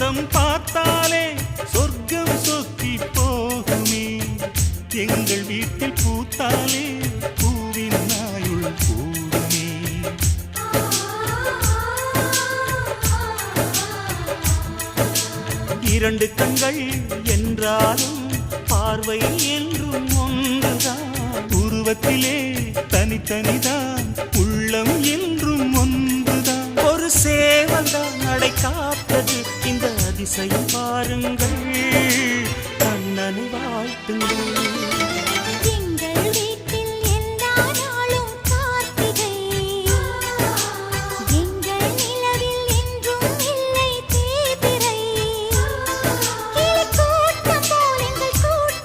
முகம் பார்த்தாலே சொர்க்கம் சொத்தி போகுமே எங்கள் வீட்டில் பூத்தாலே பூவின் நாயுள் கூடுமே இரண்டு கண்கள் என்றாலும் பார்வை என்றும் ஒன்றுதான் உருவத்திலே தனித்தனிதான் உள்ளம் என்றும் ஒன்றுதான் ஒரு சேவல்தான் நடை காத்தது இந்த அதிசயம் பாருங்கள் கண்ணனை வாழ்த்துங்கள்